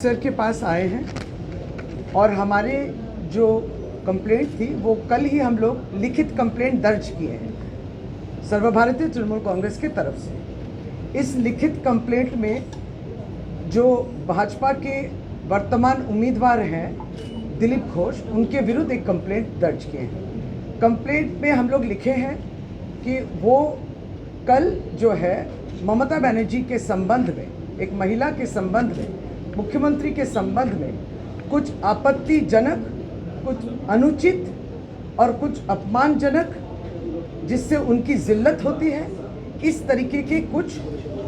Sir के पास आए हैं और हमारे जो कंप्लेंट थी वो कल ही हम लोग लिखित कंप्लेंट दर्ज किए हैं सर्वभारतीय तृणमूल कांग्रेस की तरफ से। इस लिखित कंप्लेंट में जो भाजपा के वर्तमान उम्मीदवार हैं दिलीप घोष, उनके विरुद्ध एक कंप्लेंट दर्ज किए हैं। कंप्लेंट में हम लोग लिखे हैं कि वो कल जो है ममता बनर्जी के संबंध में, एक महिला के संबंध में, मुख्यमंत्री के संबंध में कुछ आपत्तिजनक, कुछ अनुचित और कुछ अपमानजनक, जिससे उनकी जिल्लत होती है, इस तरीके के कुछ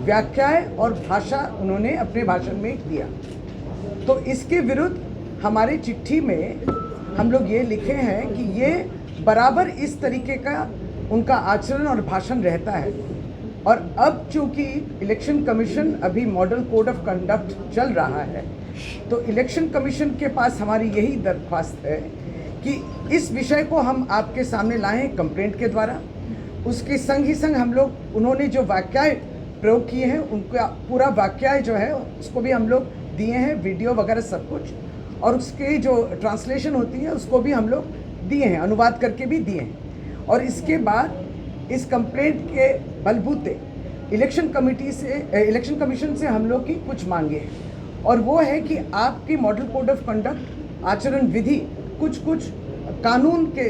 व्याख्याएं और भाषा उन्होंने अपने भाषण में दिया। तो इसके विरुद्ध हमारे चिट्ठी में हम लोग ये लिखे हैं कि ये बराबर इस तरीके का उनका आचरण और भाषण रहता है। और अब चूंकि इलेक्शन कमीशन अभी मॉडल कोड ऑफ कंडक्ट चल रहा है, तो इलेक्शन कमीशन के पास हमारी यही दरख्वास्त है कि इस विषय को हम आपके सामने लाएं कंप्लेंट के द्वारा। उसके संग ही संग हम लोग, उन्होंने जो वाक्याएं प्रयोग किए हैं उनका पूरा वाक्याएं जो है उसको भी हम लोग दिए हैं, वीडियो वगैरह सब कुछ, और उसके जो ट्रांसलेशन होती है उसको भी हम लोग दिए हैं, अनुवाद करके भी दिए हैं। और इसके बाद इस कंप्लेंट के बलबूते इलेक्शन कमीशन से हम लोग की कुछ मांगे हैं, और वो है कि आपकी मॉडल कोड ऑफ कंडक्ट आचरण विधि कुछ कानून के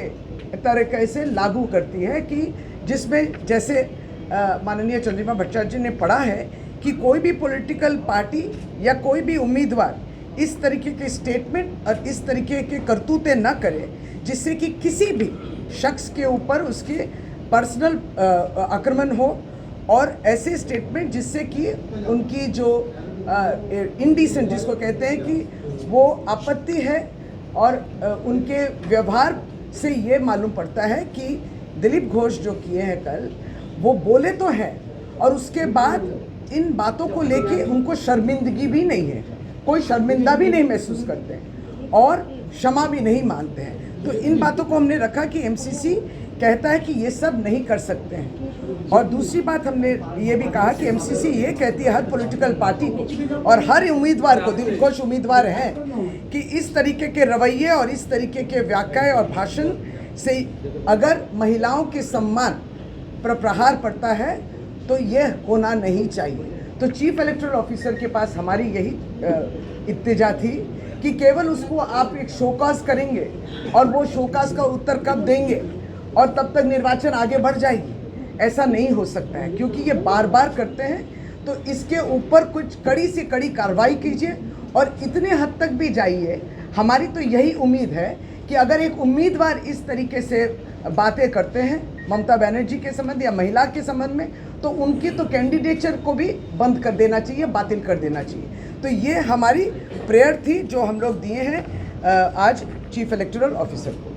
तरीके से लागू करती है कि जिसमें जैसे माननीय चंद्रिमा भट्टाचार्य ने पढ़ा है कि कोई भी पॉलिटिकल पार्टी या कोई भी उम्मीदवार इस तरीके के स्टेटमेंट और इस तरीके के करतूतें न करे जिससे कि किसी भी शख्स के ऊपर उसके पर्सनल आक्रमण हो, और ऐसे स्टेटमेंट जिससे कि उनकी जो इंडिसेंट, जिसको कहते हैं कि वो आपत्ति है, और उनके व्यवहार से ये मालूम पड़ता है कि दिलीप घोष जो किए हैं कल, वो बोले तो हैं और उसके बाद इन बातों को लेके उनको शर्मिंदगी भी नहीं है, कोई शर्मिंदा भी नहीं महसूस करते हैं और क्षमा भी नहीं मानते हैं। तो इन बातों को हमने रखा कि एमसीसी कहता है कि ये सब नहीं कर सकते हैं। और दूसरी बात हमने ये भी कहा कि एमसीसी ये कहती है हर पॉलिटिकल पार्टी को और हर उम्मीदवार को, दिलीप घोष उम्मीदवार हैं, कि इस तरीके के रवैये और इस तरीके के व्याख्याएं और भाषण से अगर महिलाओं के सम्मान पर प्रहार पड़ता है तो यह होना नहीं चाहिए। तो चीफ इलेक्टोरल ऑफिसर के पास हमारी यही इत्तेजा थी कि केवल उसको आप एक शोकाज करेंगे और वो शोकाज का उत्तर कब देंगे और तब तक निर्वाचन आगे बढ़ जाएगी, ऐसा नहीं हो सकता है, क्योंकि ये बार बार करते हैं। तो इसके ऊपर कुछ कड़ी से कड़ी कार्रवाई कीजिए और इतने हद तक भी जाइए। हमारी तो यही उम्मीद है कि अगर एक उम्मीदवार इस तरीके से बातें करते हैं ममता बनर्जी के संबंध या महिला के संबंध में, तो उनकी तो कैंडिडेचर को भी बंद कर देना चाहिए, बातिल कर देना चाहिए। तो ये हमारी प्रेयर थी जो हम लोग दिए हैं आज चीफ इलेक्टोरल ऑफिसर को।